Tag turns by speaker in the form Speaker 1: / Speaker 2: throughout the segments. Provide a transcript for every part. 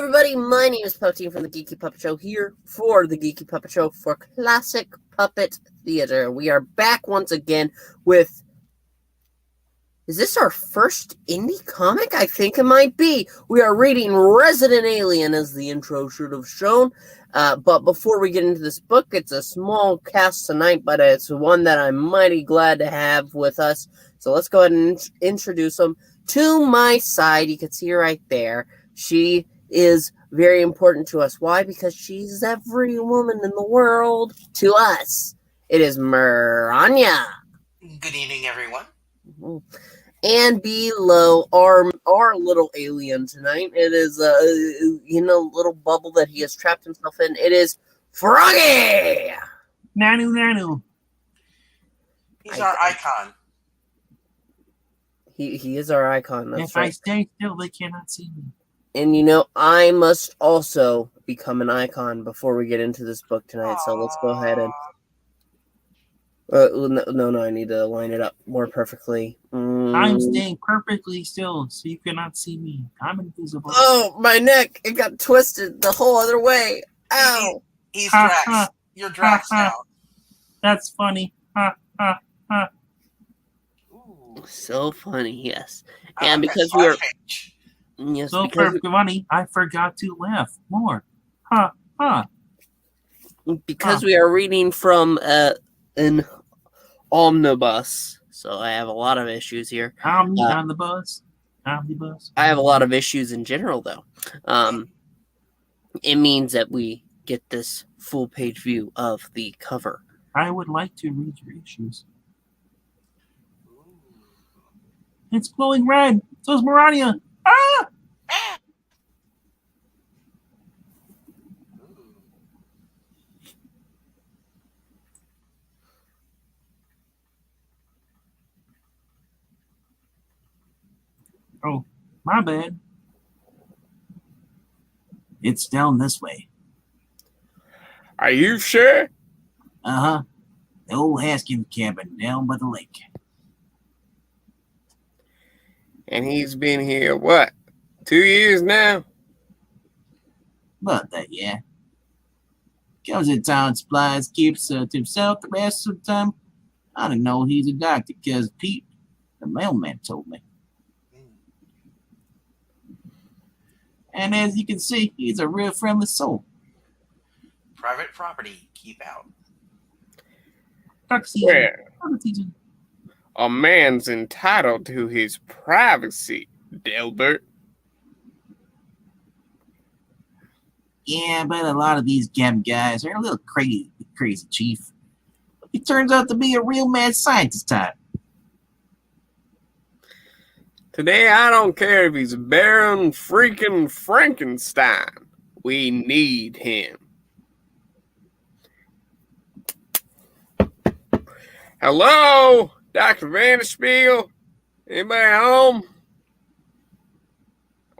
Speaker 1: everybody, my name is Poteen from the Geeky Puppet Show, here for the Geeky Puppet Show for Classic Puppet Theater. We are back once again with... Is this our first indie comic? I think it might be. We are reading Resident Alien, as the intro should have shown. But before we get into this book, it's a small cast tonight, but it's one that I'm mighty glad to have with us. So let's go ahead and introduce them. To my side, you can see her right there. She is very important to us. Why? Because she's every woman in the world to us. It is Miranya.
Speaker 2: Good evening, everyone.
Speaker 1: And below our little alien tonight, it is a little bubble that he has trapped himself in. It is Froggy.
Speaker 3: Nanu.
Speaker 2: He's our icon.
Speaker 1: He is our icon. That's
Speaker 3: if
Speaker 1: right.
Speaker 3: I stay still, they cannot see me.
Speaker 1: And I must also become an icon before we get into this book tonight. So let's go ahead and... No, I need to line it up more perfectly.
Speaker 3: I'm staying perfectly still, so you cannot see me. I'm invisible.
Speaker 1: Oh, my neck! It got twisted the whole other way. Ow!
Speaker 2: He's Drax. You're Drax now.
Speaker 3: That's funny.
Speaker 2: Ooh.
Speaker 1: So funny, yes. And because we are... Yes,
Speaker 3: so funny, I forgot to laugh more.
Speaker 1: Because we are reading from an omnibus, so I have a lot of issues here.
Speaker 3: Omnibus.
Speaker 1: I have a lot of issues in general, though. It means that we get this full-page view of the cover.
Speaker 3: I would like to read your issues. It's glowing red. So is Miranya. Ah! Oh, my bad. It's down this way.
Speaker 4: Are you sure?
Speaker 3: Uh-huh. The old Haskins cabin down by the lake.
Speaker 4: And he's been here, what, 2 years now?
Speaker 3: About that, yeah. Comes in town, supplies, keeps to himself the rest of the time. I don't know he's a doctor, because Pete, the mailman, told me. And as you can see, he's a real friendly soul.
Speaker 2: Private property, keep out.
Speaker 3: Duck season.
Speaker 4: Where?
Speaker 3: Duck season.
Speaker 4: A man's entitled to his privacy, Delbert.
Speaker 3: Yeah, but a lot of these cabin guys are a little crazy, Chief. He turns out to be a real mad scientist type.
Speaker 4: Today, I don't care if he's Baron freaking Frankenstein. We need him. Hello, Dr. Vanderspeigle? Anybody home?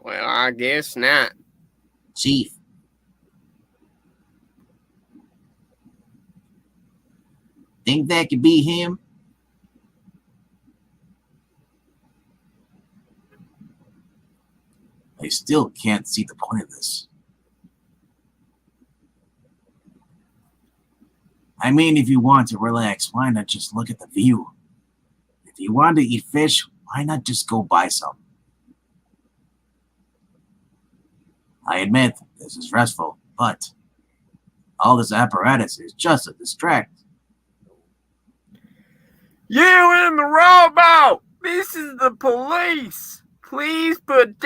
Speaker 4: Well, I guess not.
Speaker 3: Chief. Think that could be him? I still can't see the point of this. I mean, if you want to relax, why not just look at the view? If you want to eat fish, why not just go buy some? I admit, this is restful, but all this apparatus is just a distract.
Speaker 4: You in the rowboat! This is the police! Please put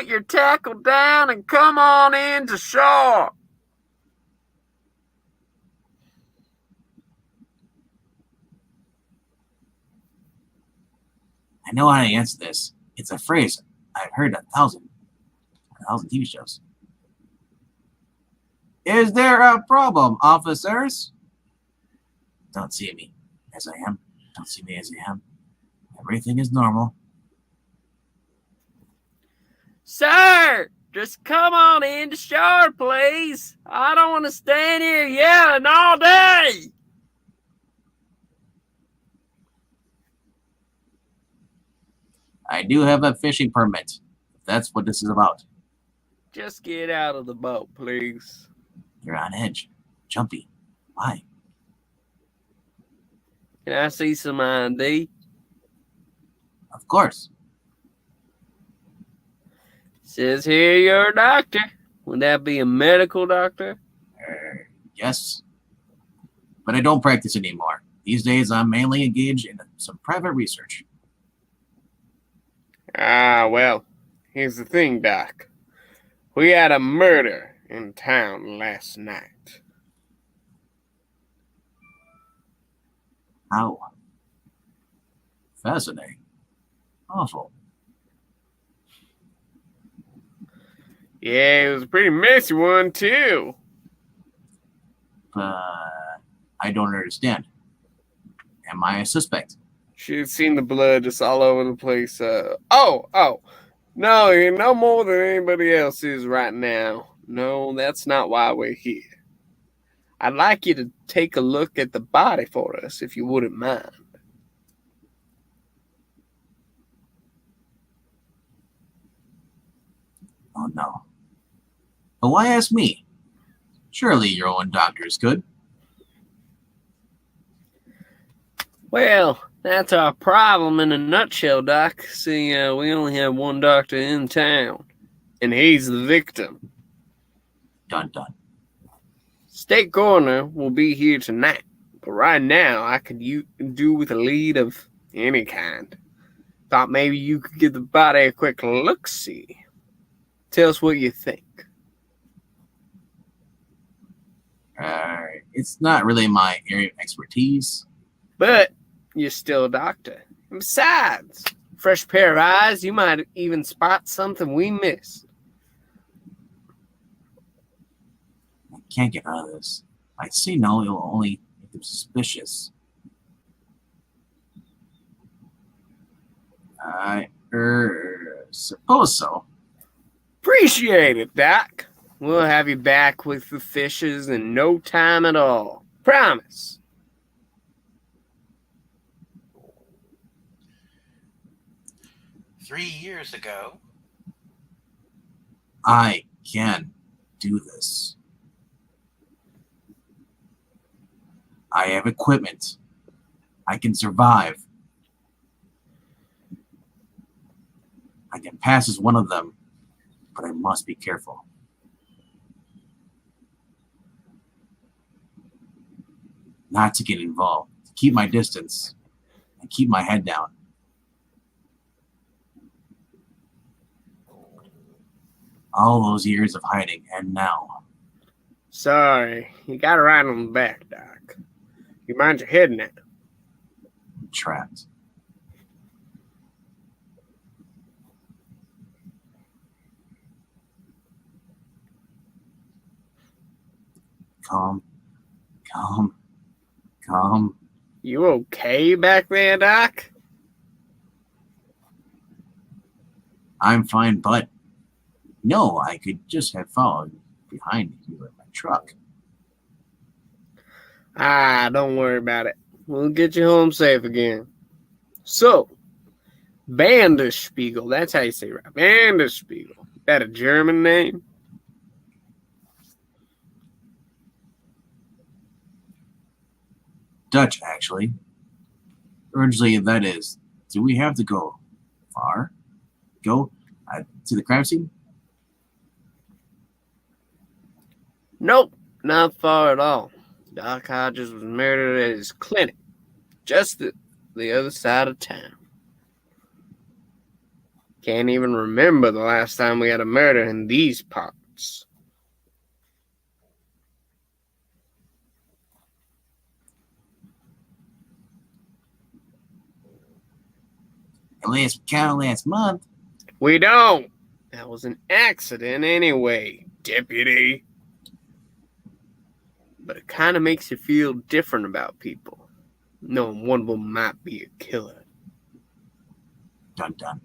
Speaker 4: your tackle down and come on in to shore.
Speaker 3: I know how to answer this. It's a phrase I've heard a thousand TV shows. Is there a problem, officers? Don't see me as I am. Don't see me as I am. Everything is normal.
Speaker 4: Sir, just come on in to shore, please. I don't want to stand here yelling all day.
Speaker 3: I do have a fishing permit, if that's what this is about.
Speaker 4: Just get out of the boat, please.
Speaker 3: You're on edge. Jumpy. Why?
Speaker 4: Can I see some ID?
Speaker 3: Of course.
Speaker 4: Says here you're a doctor. Would that be a medical doctor?
Speaker 3: Yes. But I don't practice anymore. These days, I'm mainly engaged in some private research.
Speaker 4: Ah, well, here's the thing, Doc. We had a murder in town last night.
Speaker 3: How? Fascinating. Awful.
Speaker 4: Yeah, it was a pretty messy one, too.
Speaker 3: I don't understand. Am I a suspect?
Speaker 4: She'd seen the blood just all over the place. No, you're no more than anybody else is right now. No, that's not why we're here. I'd like you to take a look at the body for us, if you wouldn't mind.
Speaker 3: Oh, no. But why ask me? Surely your own doctor is good.
Speaker 4: Well, that's our problem in a nutshell, Doc. See, we only have one doctor in town, and he's the victim.
Speaker 3: Dun dun.
Speaker 4: State coroner will be here tonight, but right now I could do with a lead of any kind. Thought maybe you could give the body a quick look-see. Tell us what you think.
Speaker 3: It's not really my area of expertise.
Speaker 4: But you're still a doctor. And besides, fresh pair of eyes, you might even spot something we missed.
Speaker 3: I can't get out of this. I say no, it will only make them suspicious. I suppose so.
Speaker 4: Appreciate it, Doc. We'll have you back with the fishes in no time at all. Promise.
Speaker 2: Three years ago.
Speaker 3: I can do this. I have equipment. I can survive. I can pass as one of them, but I must be careful. Not to get involved, to keep my distance, and keep my head down. All those years of hiding, and now.
Speaker 4: Sorry, you got it right on the back, Doc. You mind your head now?
Speaker 3: I'm trapped. Calm.
Speaker 4: You okay back there, Doc?
Speaker 3: I'm fine, but no, I could just have followed behind you in my truck.
Speaker 4: Ah, don't worry about it. We'll get you home safe again. So, Vanderspeigle, that's how you say it, right? Vanderspeigle. That a German name?
Speaker 3: Dutch, actually. Originally, that is. Do we have to go far? Go to the crime scene?
Speaker 4: Nope, not far at all. Doc Hodges was murdered at his clinic, just the other side of town. Can't even remember the last time we had a murder in these parts.
Speaker 3: At least we counted last month.
Speaker 4: We don't. That was an accident anyway, deputy. But it kind of makes you feel different about people, knowing one of them might be a killer.
Speaker 3: Dun dun.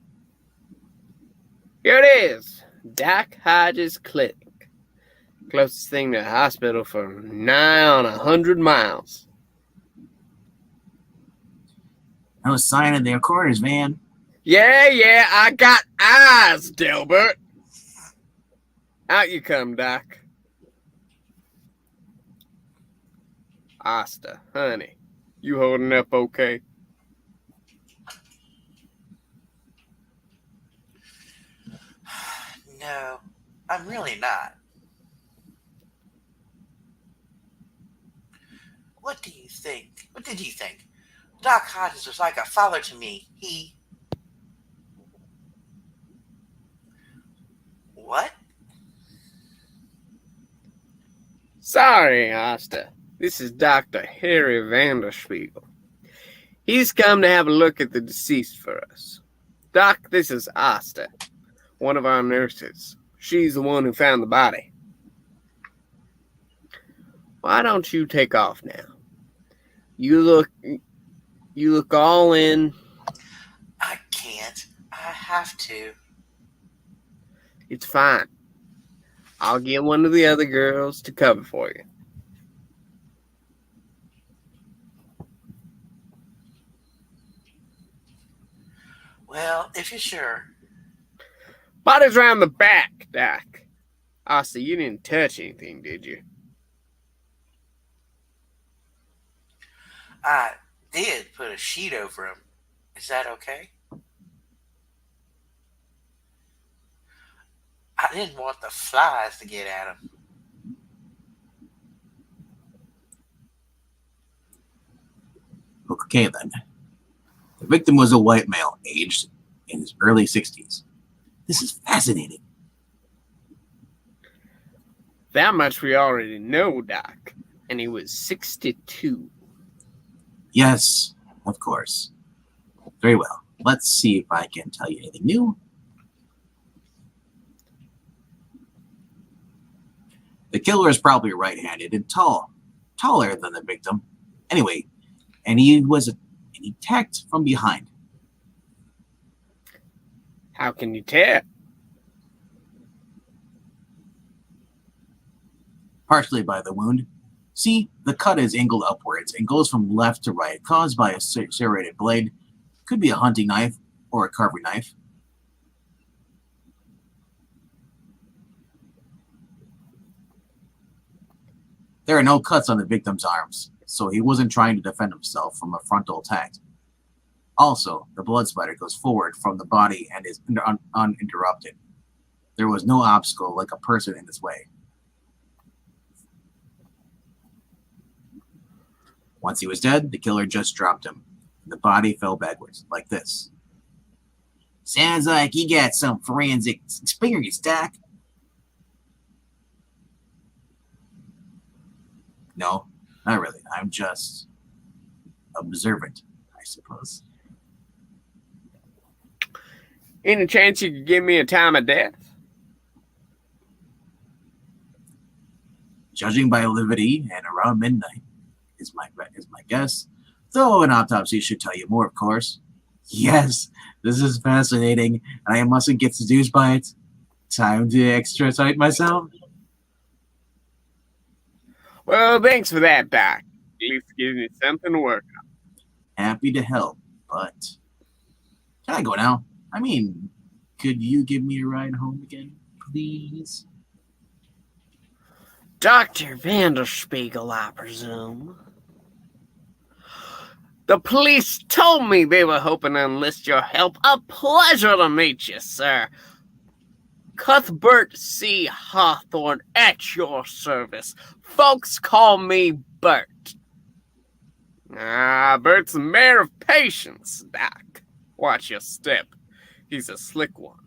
Speaker 4: Here it is, Doc Hodges Clinic. Closest thing to a hospital for nigh on 100 miles.
Speaker 3: No sign of their quarters, man.
Speaker 4: Yeah, I got eyes, Delbert. Out you come, Doc. Asta, honey, you holding up okay?
Speaker 2: No, I'm really not. What do you think? What did you think? Doc Hodges was like a father to me. He. What?
Speaker 4: Sorry, Asta. This is Dr. Harry Vanderspeigle. He's come to have a look at the deceased for us. Doc, this is Asta, one of our nurses. She's the one who found the body. Why don't you take off now? You look all in.
Speaker 2: I can't. I have to.
Speaker 4: It's fine. I'll get one of the other girls to cover for you.
Speaker 2: Well, if you're sure.
Speaker 4: Body's round the back, Doc. Asta, you didn't touch anything, did you?
Speaker 2: I did put a sheet over him. Is that okay? I didn't want the flies to get at him.
Speaker 3: Okay, then. The victim was a white male, aged in his early 60s. This is fascinating.
Speaker 4: That much we already know, Doc. And he was 62.
Speaker 3: Yes, of course. Very well. Let's see if I can tell you anything new. The killer is probably right-handed and taller than the victim. Anyway, and he attacked from behind.
Speaker 4: How can you tell?
Speaker 3: Partially by the wound. See, the cut is angled upwards and goes from left to right, caused by a serrated blade. Could be a hunting knife or a carving knife. There are no cuts on the victim's arms, so he wasn't trying to defend himself from a frontal attack. Also, the blood spatter goes forward from the body and is uninterrupted. There was no obstacle like a person in his way. Once he was dead, the killer just dropped him. The body fell backwards, like this. Sounds like you got some forensic experience, Doc. No, not really. I'm just observant, I suppose.
Speaker 4: Any chance you could give me a time of death?
Speaker 3: Judging by lividity and around midnight is my guess. Though an autopsy should tell you more, of course. Yes, this is fascinating, and I mustn't get seduced by it. Time to extradite myself.
Speaker 4: Well, thanks for that, Doc. At least gives me something to work on.
Speaker 3: Happy to help, but can I go now? I mean, could you give me a ride home again, please?
Speaker 4: Dr. Vanderspeigle, I presume. The police told me they were hoping to enlist your help. A pleasure to meet you, sir. Cuthbert C. Hawthorne at your service. Folks call me Bert. Bert's a mare of patience, Doc. Watch your step. He's a slick one.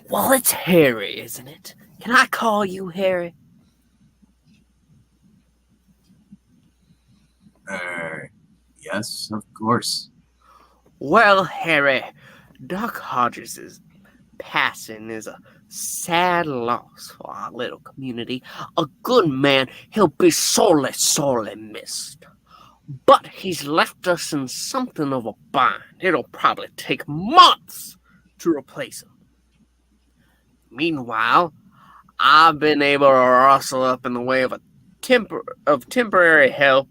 Speaker 4: Well, it's Harry, isn't it? Can I call you Harry?
Speaker 3: Yes, of course.
Speaker 4: Well, Harry, Doc Hodges' passing is a sad loss for our little community. A good man, he'll be sorely, sorely missed. But he's left us in something of a bind. It'll probably take months to replace him. Meanwhile, I've been able to rustle up in the way of temporary help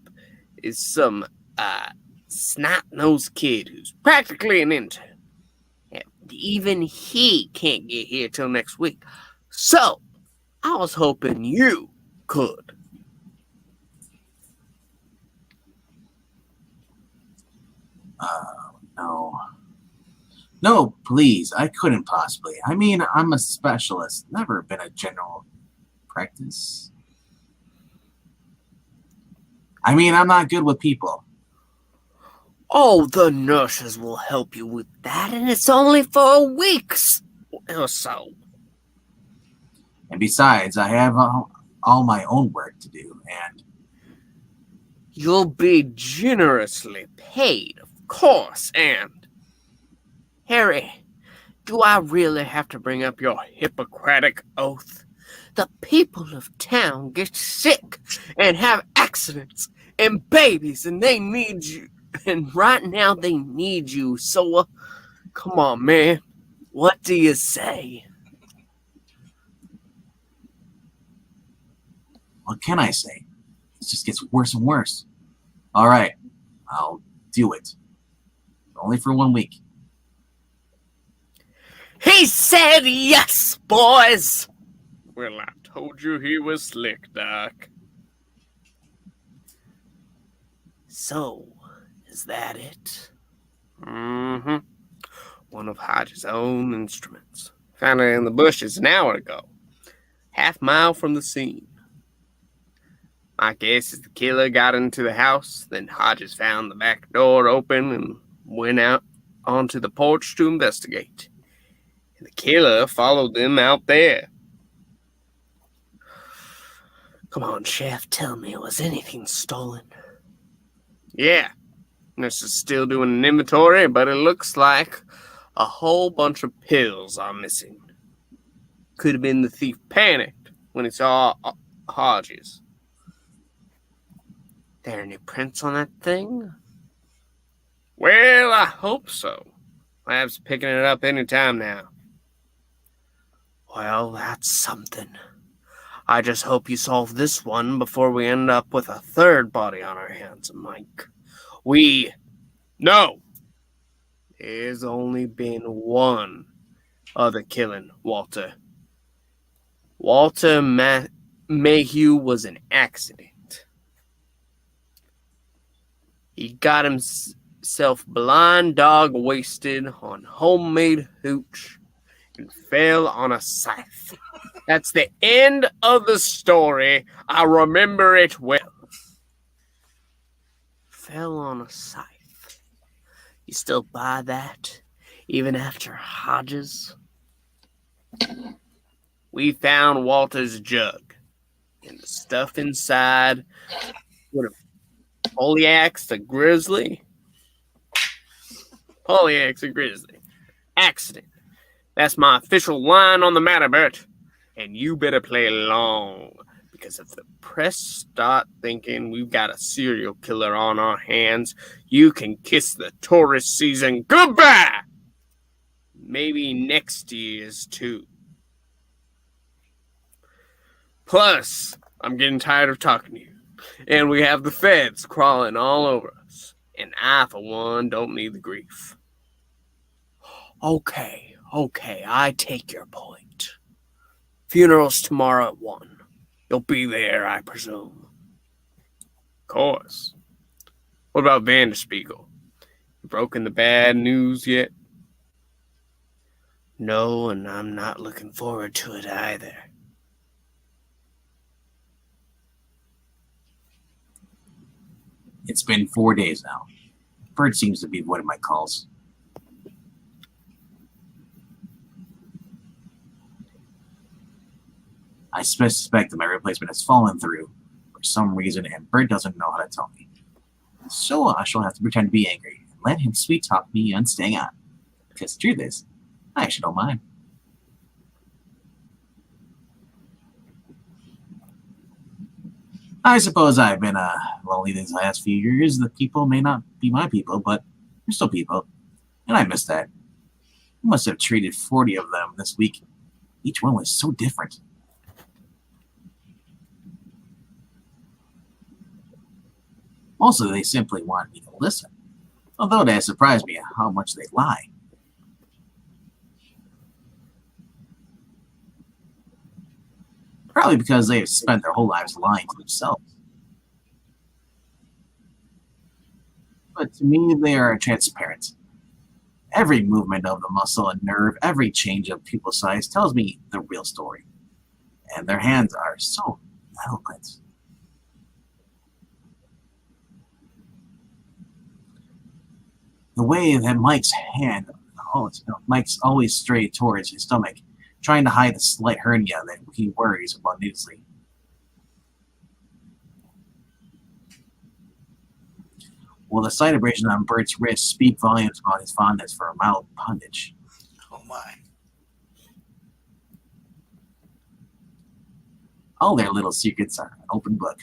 Speaker 4: is some snot-nosed kid who's practically an intern. Even he can't get here till next week. So, I was hoping you could.
Speaker 3: No. No, please, I couldn't possibly. I mean, I'm a specialist, never been a general practice. I mean, I'm not good with people.
Speaker 4: Oh, the nurses will help you with that, and it's only for weeks or so.
Speaker 3: And besides, I have all my own work to do, and
Speaker 4: You'll be generously paid, of course, and... Harry, do I really have to bring up your Hippocratic oath? The people of town get sick and have accidents and babies, and they need you. And right now they need you. So, come on, man. What do you say?
Speaker 3: what can I say? It just gets worse and worse. All right, I'll do it. Only for 1 week.
Speaker 4: He said yes, boys. Well, I told you he was slick, Doc. So, is that it? Mm-hmm. One of Hodge's own instruments. Found it in the bushes an hour ago. Half-mile from the scene. My guess is the killer got into the house, then Hodges found the back door open and went out onto the porch to investigate. And the killer followed them out there. Come on, Chef, tell me, was anything stolen? Yeah. Nurse is still doing an inventory, but it looks like a whole bunch of pills are missing. Could have been the thief panicked when he saw Hodges. There any prints on that thing? Well, I hope so. Lab's picking it up any time now. Well, that's something. I just hope you solve this one before we end up with a third body on our hands, Mike. No! There's only been one other killing, Walter. Walter Mayhew was an accident. He got himself blind dog wasted on homemade hooch and fell on a scythe. That's the end of the story. I remember it well. Fell on a scythe. You still buy that, even after Hodges? We found Walter's jug, and the stuff inside would have polyaxed a grizzly. Polyaxed a grizzly. Accident. That's my official line on the matter, Bert. And you better play along, because if the press start thinking we've got a serial killer on our hands, you can kiss the tourist season goodbye. Maybe next year's too. Plus, I'm getting tired of talking to you, and we have the feds crawling all over us, and I, for one, don't need the grief. Okay, I take your point. Funeral's tomorrow at 1. You'll be there, I presume. Of course. What about Vanderspeigle? You broken the bad news yet? No, and I'm not looking forward to it either.
Speaker 3: It's been 4 days now. Bird seems to be avoiding my calls. I suspect that my replacement has fallen through for some reason, and Bird doesn't know how to tell me. So I shall have to pretend to be angry and let him sweet talk me on staying on. Because the truth is, I actually don't mind. I suppose I've been lonely these last few years. The people may not be my people, but they're still people. And I miss that. I must have treated 40 of them this week. Each one was so different. Also, they simply wanted me to listen. Although that surprised me how much they lie. Probably because they have spent their whole lives lying to themselves. But to me, they are transparent. Every movement of the muscle and nerve, every change of pupil size tells me the real story. And their hands are so eloquent. The way that Mike's Mike's always straight towards his stomach, trying to hide the slight hernia that he worries about needlessly. Will the slight abrasion on Bert's wrist speak volumes about his fondness for a mild bondage?
Speaker 2: Oh my.
Speaker 3: All their little secrets are an open book.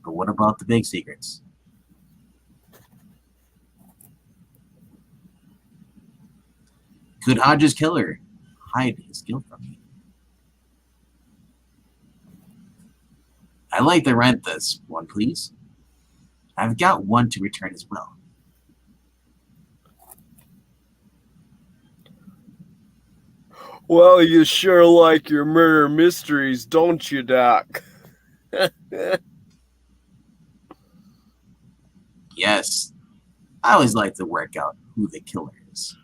Speaker 3: But what about the big secrets? Could Hodges' killer hide his guilt from me? I'd like to rent this one, please. I've got one to return as well.
Speaker 4: Well, you sure like your murder mysteries, don't you, Doc?
Speaker 3: Yes, I always like to work out who the killer is.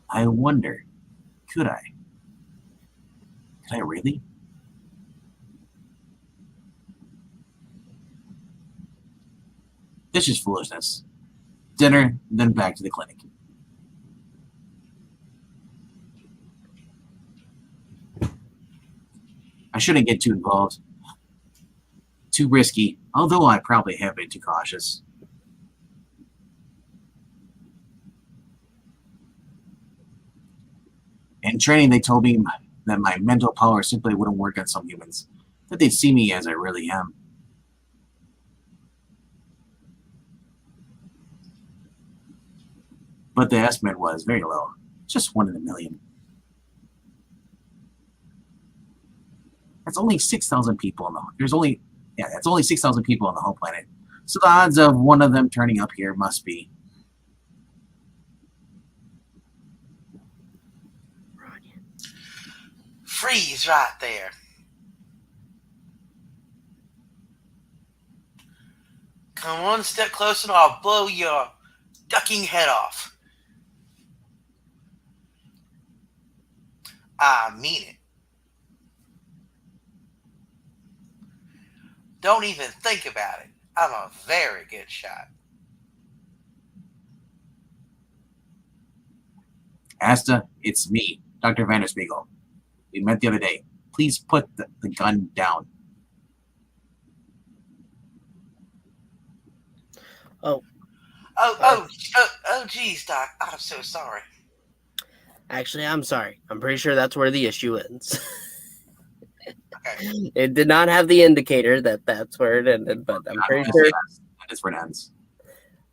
Speaker 3: I wonder, could I? Could I really? This is foolishness. Dinner, then back to the clinic. I shouldn't get too involved. Too risky, although I probably have been too cautious. In training, they told me that my mental power simply wouldn't work on some humans, that they'd see me as I really am. But the estimate was very low, just 1 in a million. That's only 6,000 people on the that's only 6,000 people on the whole planet. So the odds of one of them turning up here must be.
Speaker 2: Freeze right there. Come one step closer and I'll blow your ducking head off. I mean it. Don't even think about it. I'm a very good shot.
Speaker 3: Asta, it's me, Dr. Vanderspeigle. We met the other day. Please put the gun down.
Speaker 2: Geez, Doc. I'm so sorry.
Speaker 1: Actually, I'm sorry. I'm pretty sure that's where the issue ends.
Speaker 2: Okay.
Speaker 1: It did not have the indicator that that's where it ended, but I'm pretty sure
Speaker 3: That is where it ends.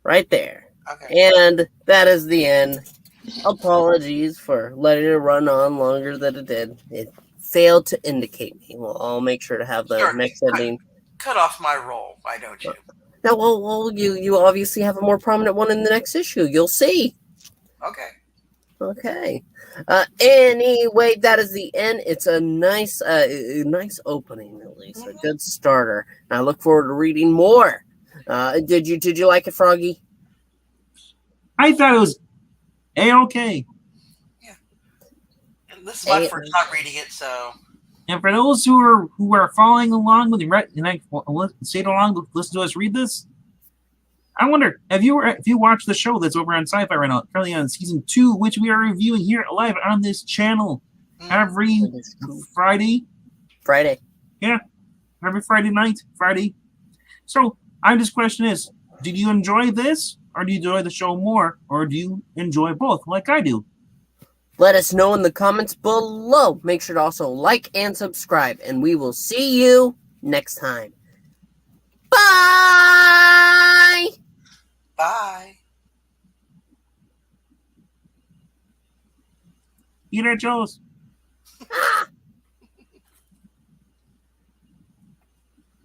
Speaker 1: right there.
Speaker 2: Okay.
Speaker 1: And that is the end. Apologies for letting it run on longer than it did. It failed to indicate me. Well, I'll make sure to have the
Speaker 2: Sure.
Speaker 1: next ending.
Speaker 2: Cut off my roll, why don't you?
Speaker 1: No, well, you obviously have a more prominent one in the next issue. You'll see.
Speaker 2: Okay.
Speaker 1: Okay. Anyway, that is the end. It's a nice opening, at least a good starter. And I look forward to reading more. Did you like it, Froggy?
Speaker 3: I thought it was A-okay.
Speaker 2: Yeah. And this is my first time reading it, so.
Speaker 3: And for those who are following along with stayed along, listen to us read this. I wonder, have you watched the show that's over on Sci-Fi right now, currently on season 2, which we are reviewing here live on this channel every Friday?
Speaker 1: Friday.
Speaker 3: Yeah, every Friday night, Friday. So, this question is, did you enjoy this, or do you enjoy the show more, or do you enjoy both, like I do?
Speaker 1: Let us know in the comments below. Make sure to also like and subscribe, and we will see you next time. Bye!
Speaker 2: Bye.
Speaker 3: Eat our Joes.
Speaker 1: Ah!